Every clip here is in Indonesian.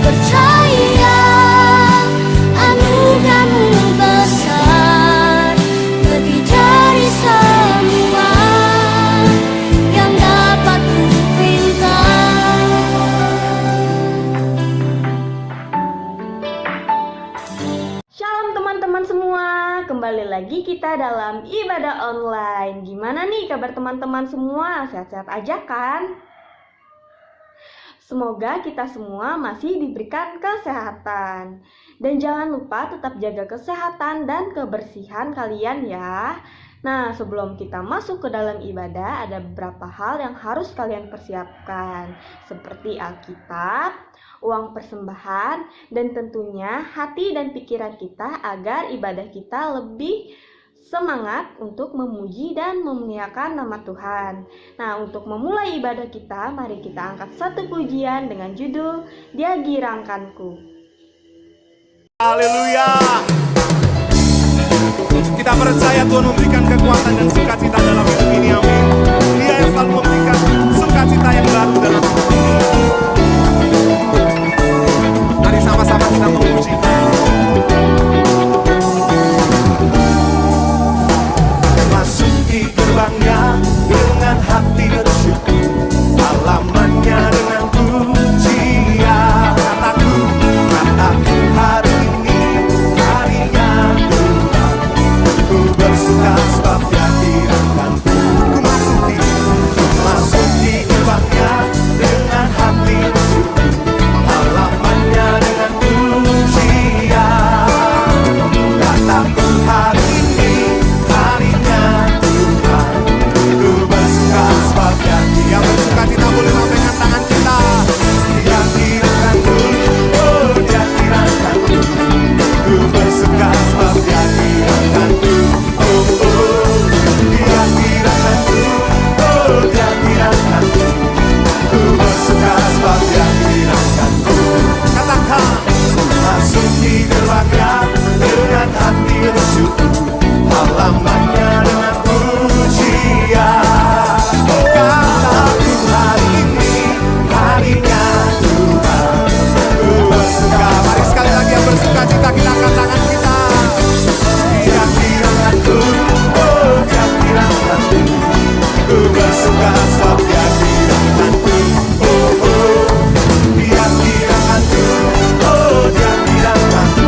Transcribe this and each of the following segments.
percaya anugerahmu besar, lebih dari semua yang dapat kupinta. Shalom teman-teman semua, kembali lagi kita dalam ibadah online. Gimana nih kabar teman-teman semua? Sehat-sehat aja kan? Semoga kita semua masih diberikan kesehatan. Dan jangan lupa tetap jaga kesehatan dan kebersihan kalian ya. Nah, sebelum kita masuk ke dalam ibadah, ada beberapa hal yang harus kalian persiapkan, seperti Alkitab, uang persembahan, dan tentunya hati dan pikiran kita agar ibadah kita lebih semangat untuk memuji dan memuliakan nama Tuhan. Nah, untuk memulai ibadah kita, mari kita angkat satu pujian dengan judul Dia Girangkanku. Haleluya. Kita percaya Tuhan memberikan kekuatan dan sukacita dalam hidup ini, amin. Dia yang selalu memberikan sukacita yang baru dalam hidup ini. Mari sama-sama kita memuji. Masuki gerbangnya dengan hati bersyukur, halamannya dengan pujian. Kataku hari ini harinya Tuhan, ku bersuka sebab Dia girangkanku. Ku masuki gerbangnya dengan hati bersyukur, halamannya dengan pujian. Kataku hari ini harinya Tuhan, ku bersuka sebab Dia. Yang bersuka cita boleh lambaikan tangan kita. Dia girangkanku, oh Dia girangkanku, ku bersuka sebab Dia girangkanku. Oh oh, Dia girangkanku, oh Dia girangkanku, ku bersuka sebab Dia girangkanku. Katakan, masuki gerbangnya dengan hati bersyukur, halamannya dengan pujian. Kataku hari ini harinya Tuhan, ku bersuka. Mari sekali lagi yang bersuka cita kita angkat tangan kita. Dia girangkanku, oh Dia girangkanku, ku bersuka sebab Dia girangkanku. Oh oh, Dia girangkanku, oh Dia girangkanku,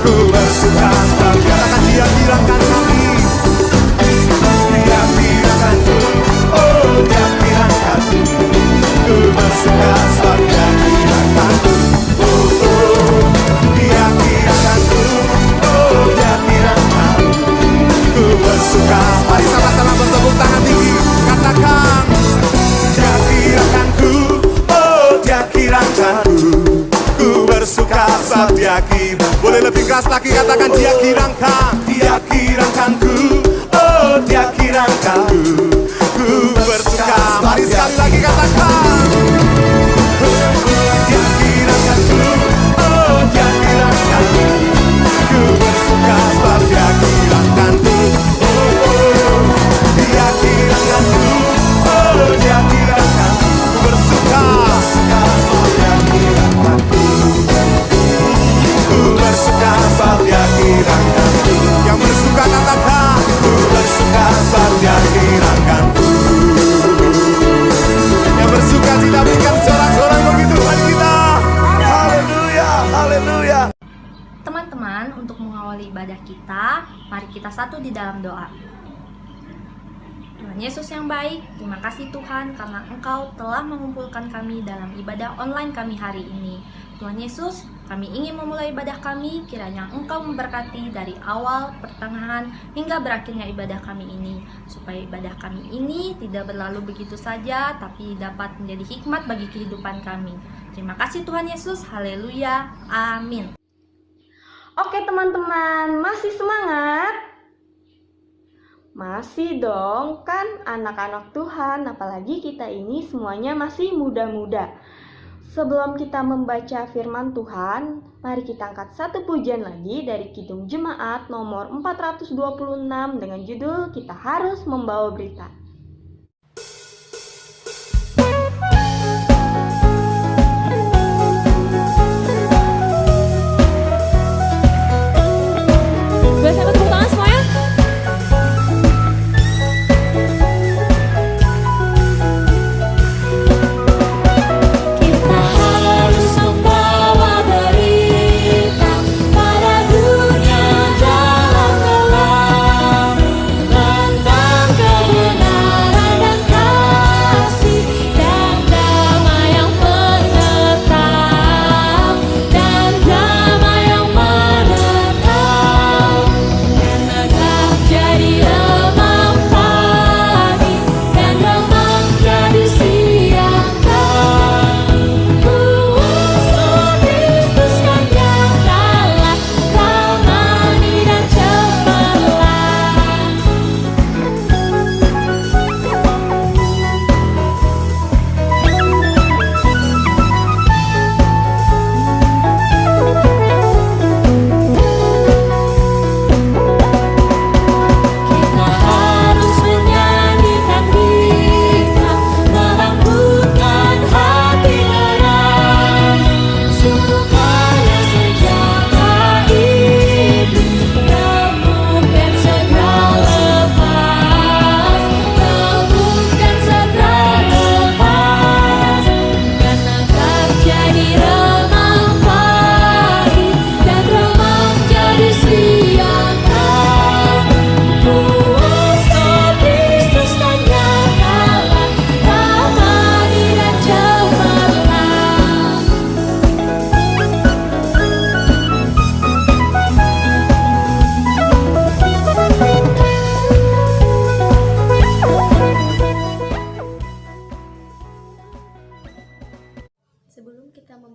ku bersuka sebab Dia. Katakan Dia girangkan kami. Dia girangkanku, oh Dia girangkanku, ku bersuka sebab Dia girangkanku. Oh oh, Dia girangkanku, oh Dia girangkanku, ku bersuka. Mari sama-sama bertepuk tangan tinggi. Katakan, Dia girangkanku, oh Dia girangkanku, ku bersuka sebab Dia girang. Boleh lebih keras lagi, katakan Dia girangkan. Dia girangkanku, oh Dia girangkanku, ku bersuka. Mari sekali lagi katakan, Dia girangkanku, oh Dia girangkanku, ku bersuka sebab Dia girangkanku. Oh oh, Dia girangkanku, oh Dia girangkanku, ku bersuka sebab Dia girangkanku. Ku bersuka sebab Dia girangkanku. Yang bersuka katakan, ku bersuka sebab Dia girangkanku. Yang bersuka cita berikan sorak-sorai begitu Tuhan kita. Haleluya, haleluya. Teman-teman, untuk mengawali ibadah kita, mari kita satu di dalam doa. Tuhan Yesus yang baik, terima kasih Tuhan karena Engkau telah mengumpulkan kami dalam ibadah online kami hari ini. Tuhan Yesus, kami ingin memulai ibadah kami, kiranya Engkau memberkati dari awal, pertengahan, hingga berakhirnya ibadah kami ini. Supaya ibadah kami ini tidak berlalu begitu saja, tapi dapat menjadi hikmat bagi kehidupan kami. Terima kasih Tuhan Yesus, haleluya, amin. Oke teman-teman, masih semangat? Masih dong, kan anak-anak Tuhan, apalagi kita ini semuanya masih muda-muda. Sebelum kita membaca firman Tuhan, mari kita angkat satu pujian lagi dari Kidung Jemaat nomor 426 dengan judul Kita Harus Membawa Berita.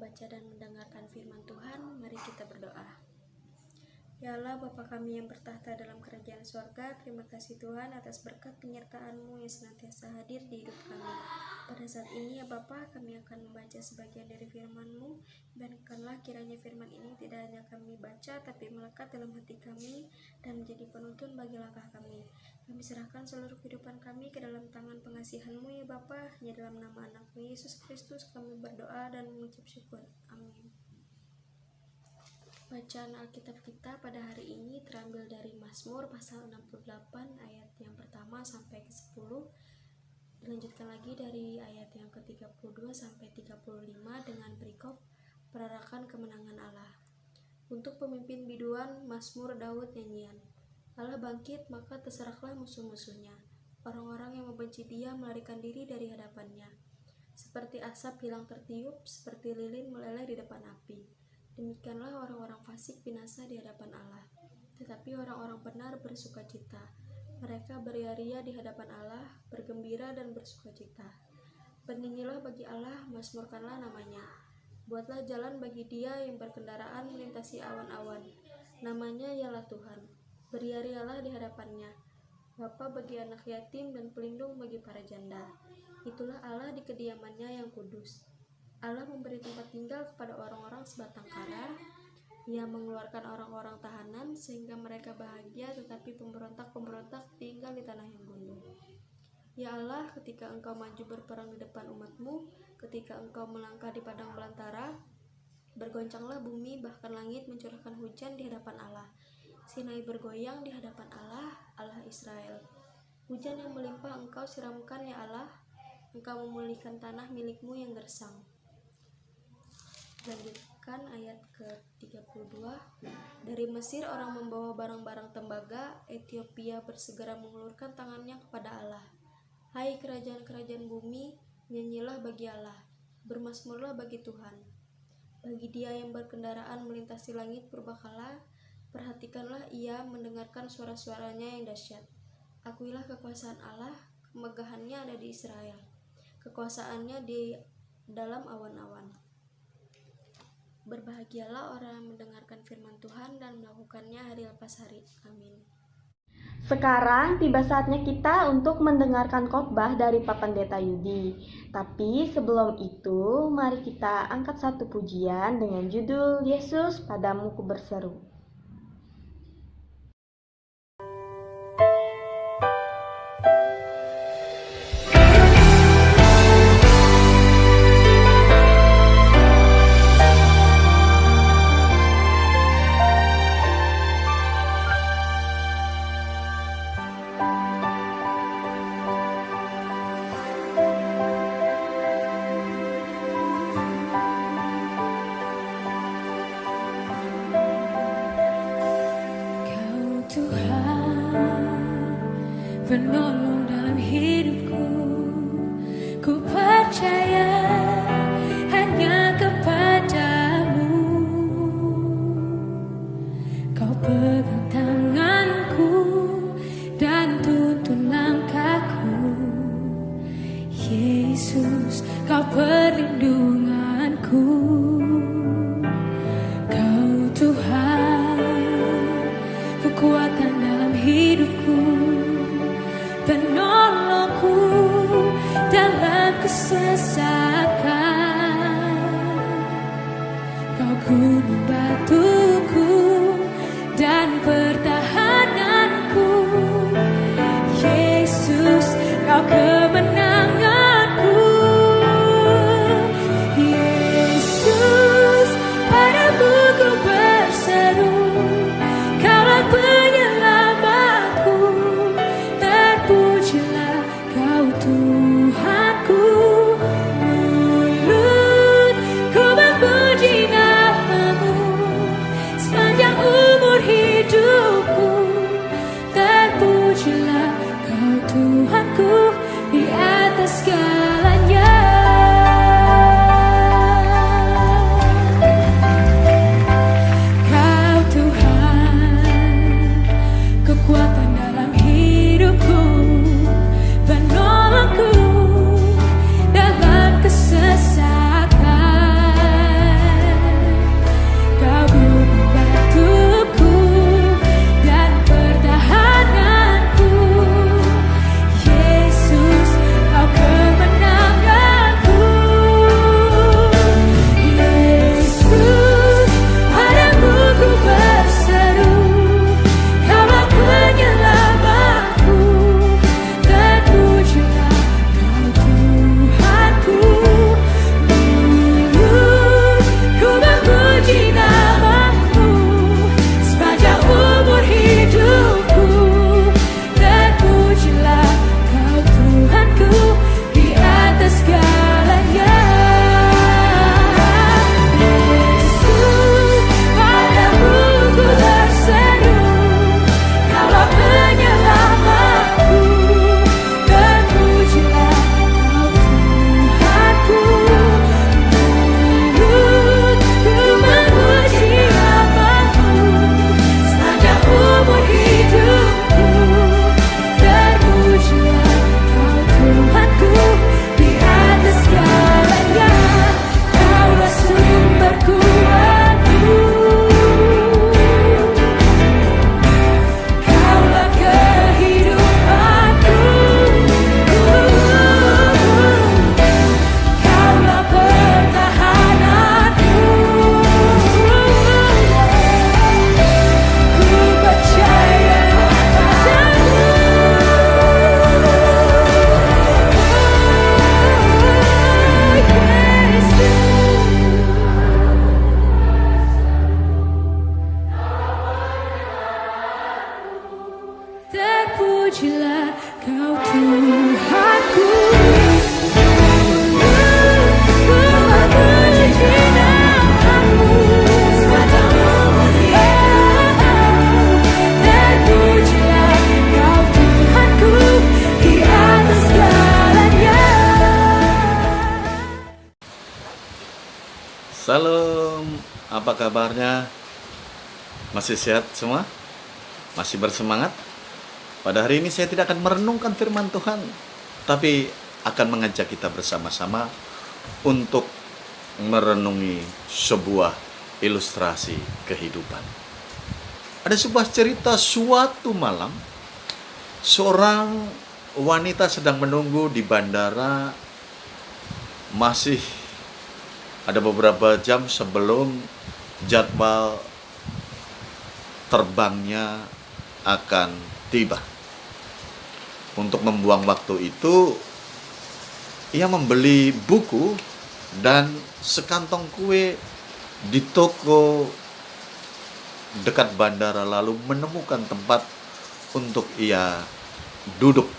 membaca dan mendengarkan firman Tuhan, mari kita berdoa. Ya Allah, Bapa kami yang bertahta dalam kerajaan sorga, terima kasih Tuhan atas berkat penyertaan-Mu yang senantiasa hadir di hidup kami. Pada saat ini ya Bapa, kami akan membaca sebagian dari firman-Mu. Biarkanlah kiranya firman ini tidak hanya kami baca, tapi melekat dalam hati kami dan menjadi penuntun bagi langkah kami. Kami serahkan seluruh kehidupan kami ke dalam tangan pengasihan-Mu ya Bapa. Hanya dalam nama anak-Mu Yesus Kristus kami berdoa dan mengucap syukur. Amin. Bacaan Alkitab kita pada hari ini terambil dari Mazmur pasal 68 ayat yang pertama sampai ke 10. Dilanjutkan lagi dari ayat yang ke-32 sampai 35 dengan perikop perarakan kemenangan Allah. Untuk pemimpin biduan, Mazmur Daud nyanyian. Allah bangkit, maka terserahlah musuh-musuhnya. Orang-orang yang membenci Dia melarikan diri dari hadapannya. Seperti asap hilang tertiup, seperti lilin meleleh di depan api. Demikianlah orang-orang fasik binasa di hadapan Allah. Tetapi orang-orang benar bersukacita. Mereka beria-ria di hadapan Allah, bergembira dan bersukacita. Bernyanyilah bagi Allah, mazmurkanlah namanya. Buatlah jalan bagi Dia yang berkendaraan melintasi awan-awan. Namanya ialah Tuhan. Beria-rialah di hadapannya. Bapa bagi anak yatim dan pelindung bagi para janda. Itulah Allah di kediamannya yang kudus. Allah memberi tempat tinggal kepada orang-orang sebatang kara. Ia mengeluarkan orang-orang tahanan sehingga mereka bahagia, tetapi pemberontak-pemberontak tinggal di tanah yang gundul. Ya Allah, ketika Engkau maju berperang di depan umat-Mu, ketika Engkau melangkah di padang belantara, bergoncanglah bumi, bahkan langit mencurahkan hujan di hadapan Allah. Sinai bergoyang di hadapan Allah, Allah Israel. Hujan yang melimpah Engkau siramkan ya Allah. Engkau memulihkan tanah milik-Mu yang gersang. Lanjutkan ayat ke-32. Dari Mesir orang membawa barang-barang tembaga, Ethiopia bersegera mengulurkan tangannya kepada Allah. Hai kerajaan-kerajaan bumi, nyanyilah bagi Allah, bermazmurlah bagi Tuhan. Bagi Dia yang berkendaraan melintasi langit purbakala, perhatikanlah Ia mendengarkan suara-suaranya yang dahsyat. Akuilah kekuasaan Allah, kemegahannya ada di Israel, kekuasaannya di dalam awan-awan. Berbahagialah orang yang mendengarkan firman Tuhan dan melakukannya hari lepas hari. Amin. Sekarang tiba saatnya kita untuk mendengarkan khotbah dari Pak Pendeta Yudi. Tapi sebelum itu, mari kita angkat satu pujian dengan judul Yesus Padamu Ku Berseru. Penolong dalam hidupku, ku percaya hanya kepadamu. Kau pegang tanganku dan tuntun langkahku. Yesus, Kau perlindunganku. Kau Tuhan, kekuatan dalam hidupku, penolongku dalam kesesakan. Kau gunung batuku dan pertahananku. Yesus, Kau kemenanganku. Yesus, padamu ku berseru, Kaulah penyelamatku. Terpujilah Kau Tuhanku. Mulutku memuji nama-Mu sepanjang umur hidup. Shalom, apa kabarnya? Masih sehat semua? Masih bersemangat? Pada hari ini saya tidak akan merenungkan firman Tuhan, tapi akan mengajak kita bersama-sama untuk merenungi sebuah ilustrasi kehidupan. Ada sebuah cerita suatu malam, seorang wanita sedang menunggu di bandara. Masih ada beberapa jam sebelum jadwal terbangnya akan tiba. Untuk membuang waktu itu, ia membeli buku dan sekantong kue di toko dekat bandara, lalu menemukan tempat untuk ia duduk.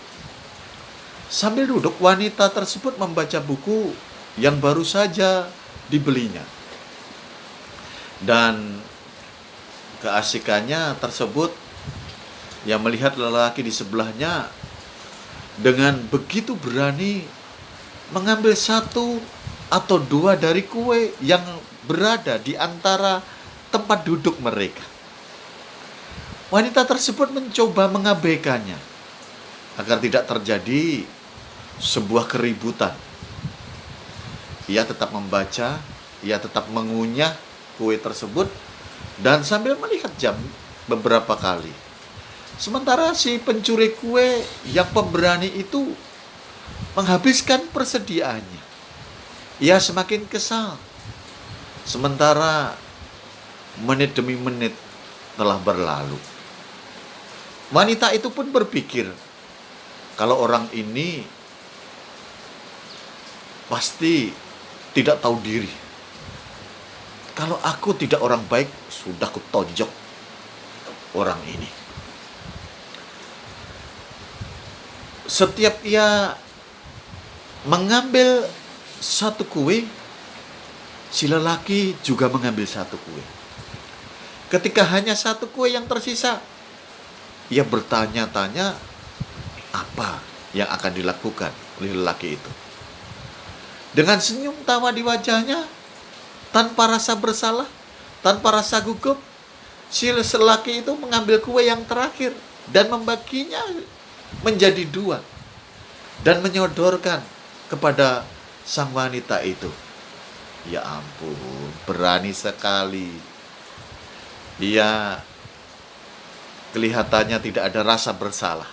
Sambil duduk, wanita tersebut membaca buku yang baru saja dibelinya. Dan keasikannya tersebut, ia melihat lelaki di sebelahnya dengan begitu berani mengambil satu atau dua dari kue yang berada di antara tempat duduk mereka. Wanita tersebut mencoba mengabaikannya agar tidak terjadi sebuah keributan. Ia tetap membaca, ia tetap mengunyah kue tersebut dan sambil melihat jam beberapa kali. Sementara si pencuri kue yang pemberani itu menghabiskan persediaannya. Ia semakin kesal. Sementara menit demi menit telah berlalu. Wanita itu pun berpikir, kalau orang ini pasti tidak tahu diri. Kalau aku tidak orang baik, sudah kutonjok orang ini. Setiap ia mengambil satu kue, si lelaki juga mengambil satu kue. Ketika hanya satu kue yang tersisa, ia bertanya-tanya apa yang akan dilakukan oleh lelaki itu. Dengan senyum tawa di wajahnya, tanpa rasa bersalah, tanpa rasa gugup, si lelaki itu mengambil kue yang terakhir dan membaginya menjadi dua dan menyodorkan kepada sang wanita itu. Ya ampun, berani sekali. Ia kelihatannya tidak ada rasa bersalah,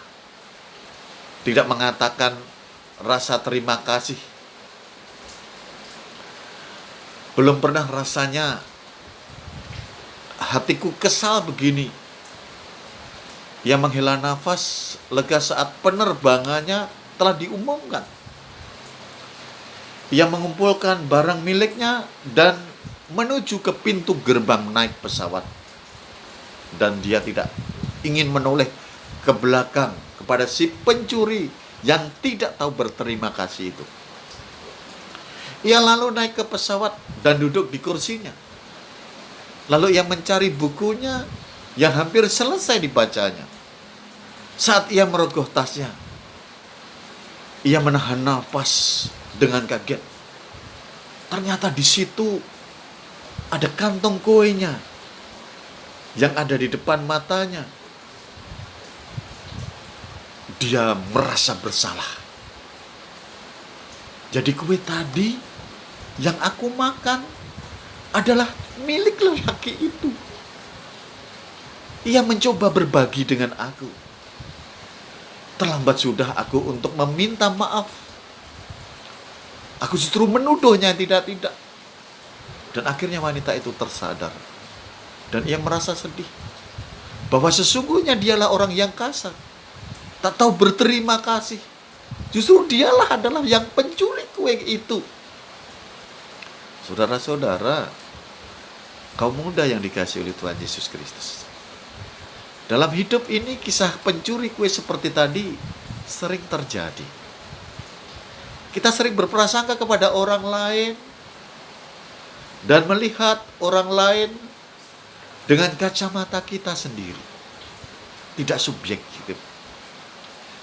tidak mengatakan rasa terima kasih. Belum pernah rasanya hatiku kesal begini. Ia menghela nafas lega saat penerbangannya telah diumumkan. Ia mengumpulkan barang miliknya dan menuju ke pintu gerbang naik pesawat. Dan dia tidak ingin menoleh ke belakang kepada si pencuri yang tidak tahu berterima kasih itu. Ia lalu naik ke pesawat dan duduk di kursinya. Lalu ia mencari bukunya yang hampir selesai dibacanya. Saat ia merogoh tasnya, ia menahan nafas dengan kaget. Ternyata di situ ada kantong kuenya yang ada di depan matanya. Dia merasa bersalah. Jadi kue tadi yang aku makan adalah milik lelaki itu. Ia mencoba berbagi dengan aku. Terlambat sudah aku untuk meminta maaf. Aku justru menuduhnya tidak-tidak. Dan akhirnya wanita itu tersadar. Dan ia merasa sedih. Bahwa sesungguhnya dialah orang yang kasar. Tak tahu berterima kasih. Justru dialah adalah yang pencuri kue itu. Saudara-saudara, kaum muda yang dikasihi oleh Tuhan Yesus Kristus. Dalam hidup ini kisah pencuri kue seperti tadi sering terjadi. Kita sering berprasangka kepada orang lain dan melihat orang lain dengan kacamata kita sendiri. Tidak subjektif.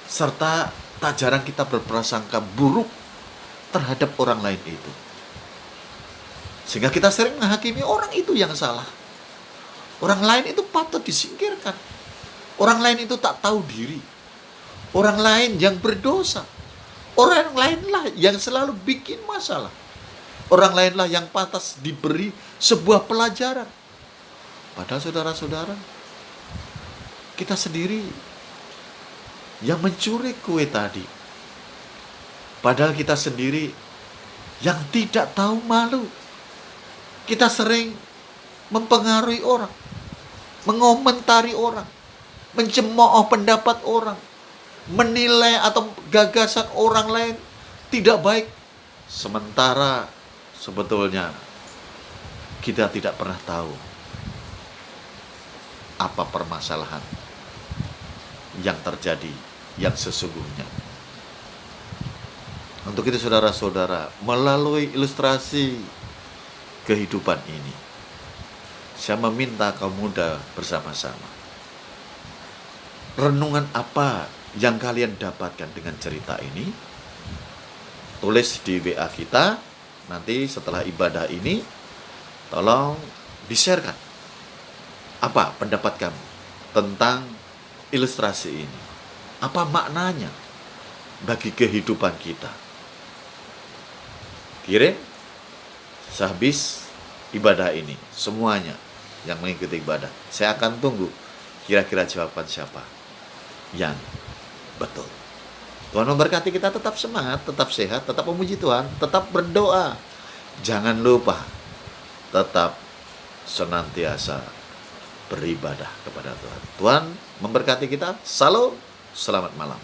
Serta tak jarang kita berprasangka buruk terhadap orang lain itu. Sehingga kita sering menghakimi orang itu yang salah. Orang lain itu patut disingkirkan. Orang lain itu tak tahu diri. Orang lain yang berdosa. Orang lainlah yang selalu bikin masalah. Orang lainlah yang pantas diberi sebuah pelajaran. Padahal saudara-saudara, kita sendiri yang mencuri kue tadi. Padahal kita sendiri yang tidak tahu malu. Kita sering mempengaruhi orang, mengomentari orang, mencemooh pendapat orang, menilai atau gagasan orang lain tidak baik. Sementara sebetulnya kita tidak pernah tahu apa permasalahan yang terjadi yang sesungguhnya. Untuk itu saudara-saudara, melalui ilustrasi kehidupan ini, saya meminta kaum muda bersama-sama, renungan apa yang kalian dapatkan dengan cerita ini? Tulis di WA kita. Nanti setelah ibadah ini, tolong di-sharekan apa pendapat kamu tentang ilustrasi ini. Apa maknanya bagi kehidupan kita? Kirim sehabis ibadah ini, semuanya yang mengikuti ibadah. Saya akan tunggu kira-kira jawaban siapa yang betul. Tuhan memberkati kita, tetap semangat, tetap sehat, tetap memuji Tuhan, tetap berdoa. Jangan lupa tetap senantiasa beribadah kepada Tuhan. Tuhan memberkati kita. Salam, selamat malam.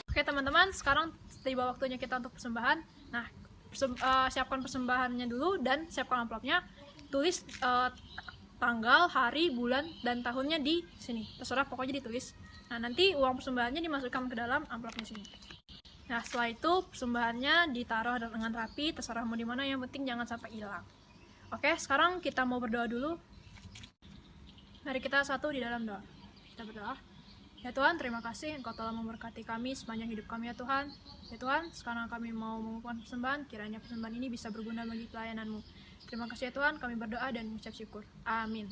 Oke teman-teman, sekarang tiba waktunya kita untuk persembahan. Nah, siapkan persembahannya dulu dan siapkan amplopnya. Tulis tanggal, hari, bulan, dan tahunnya di sini. Terserah, pokoknya ditulis. Nah, nanti uang persembahannya dimasukkan ke dalam amplopnya sini. Nah, setelah itu persembahannya ditaruh dengan rapi, terserah mau di mana, yang penting jangan sampai hilang. Oke, sekarang kita mau berdoa dulu. Mari kita satu di dalam doa. Kita berdoa. Ya Tuhan, terima kasih Engkau telah memberkati kami sepanjang hidup kami ya Tuhan. Ya Tuhan, sekarang kami mau mengumpulkan persembahan, kiranya persembahan ini bisa berguna bagi pelayanan-Mu. Terima kasih ya Tuhan, kami berdoa dan mengucap syukur. Amin.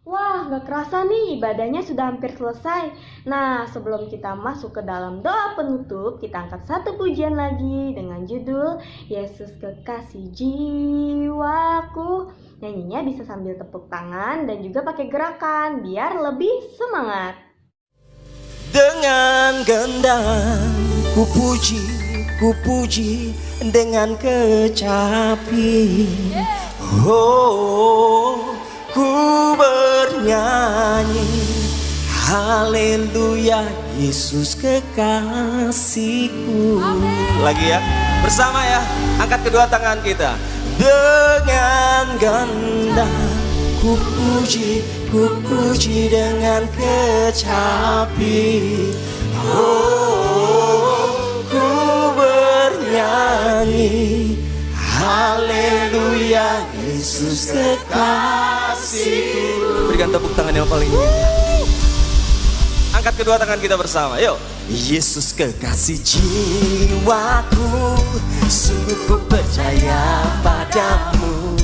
Wah, gak kerasa nih ibadahnya sudah hampir selesai. Nah, sebelum kita masuk ke dalam doa penutup, kita angkat satu pujian lagi dengan judul Yesus Kekasih Jiwaku. Nyanyinya bisa sambil tepuk tangan dan juga pakai gerakan biar lebih semangat. Dengan gendang ku puji dengan kecapi. Oh, ku bernyanyi haleluya Yesus kekasihku. Lagi ya, bersama ya, angkat kedua tangan kita. Dengan gendang ku puji dengan kecapi. Oh, ku bernyanyi haleluya Yesus kekasihku. Berikan tepuk tangan yang paling indah. Angkat kedua tangan kita bersama, yuk. Yesus kekasih jiwaku, sungguh ku percaya padamu.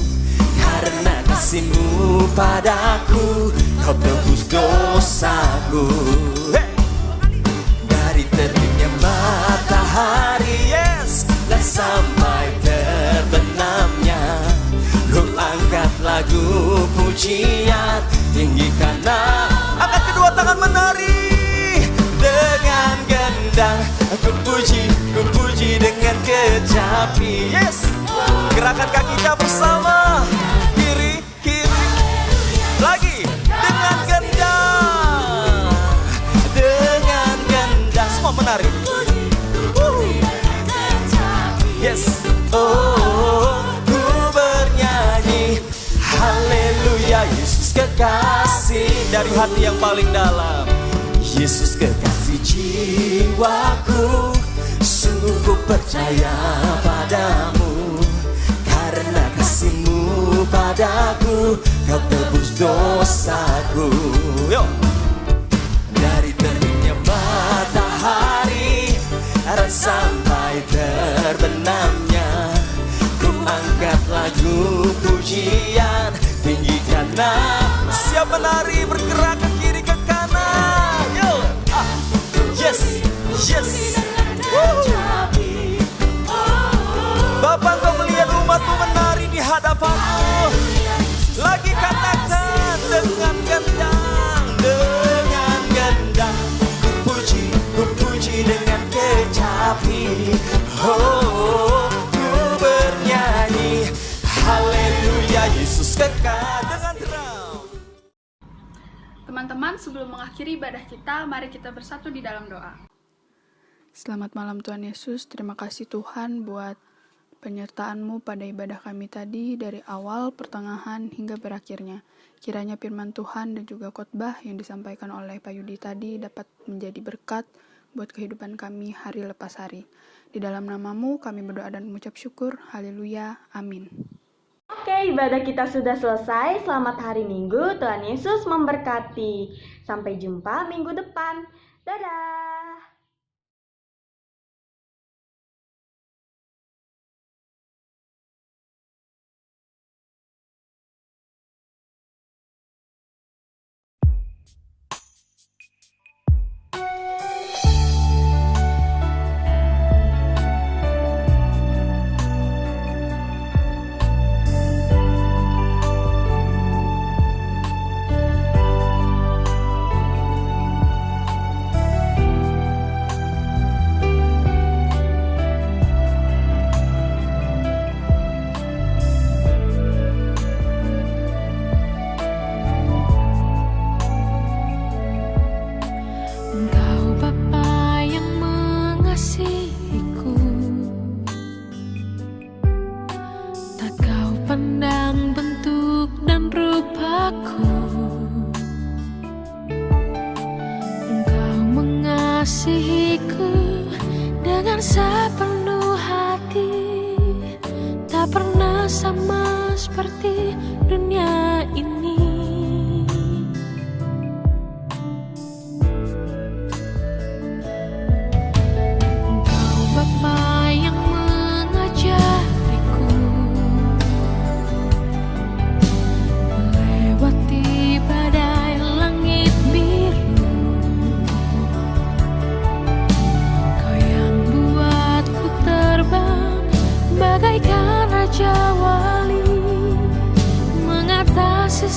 Karena kasih-Mu padaku, Kau tebus dosaku. Dari terbitnya matahari, yes, dan sampai terbenamnya, Ku angkat lagu pujian tinggikan. Angkat kedua tangan menari. Dengan gendang ku puji dengan kecapi. Yes, gerakan kakinya bersama, kiri lagi. Dengan gendang semua menari. Yes, oh, ku bernyanyi haleluya Yesus kekasih dari hati yang paling dalam. Yesus kekasih jiwaku, sungguh ku percaya padamu. Karena kasih-Mu padaku, Kau tebus dosaku. Yo. Dari terbitnya matahari dan sampai terbenamnya, Ku Angkat lagu pujian, tinggikan nama. Siap menari, bergerak ke kiri ke kanan. Yo, yes, yes. Bapak, kau melihat umatmu menari di hadapanmu. Lagi katakan dengan gendang, dengan gendang. Ku puji dengan kecapi. Oh, ku bernyanyi haleluya, Yesus kekal dengan drum. Teman-teman, sebelum mengakhiri ibadah kita, mari kita bersatu di dalam doa. Selamat malam Tuhan Yesus, terima kasih Tuhan buat penyertaan-Mu pada ibadah kami tadi dari awal, pertengahan, hingga berakhirnya. Kiranya firman Tuhan dan juga khotbah yang disampaikan oleh Pak Yudi tadi dapat menjadi berkat buat kehidupan kami hari lepas hari. Di dalam nama-Mu kami berdoa dan mengucap syukur. Haleluya. Amin. Oke, ibadah kita sudah selesai. Selamat hari Minggu. Tuhan Yesus memberkati. Sampai jumpa minggu depan. Dadah. mengasihiku dengan sepenuh hati, tak pernah sama seperti dunia ini. Engkau Bapa yang mengajariku melewati badai langit biru. Kau yang buatku terbang bagaikan raja wali, mengatasi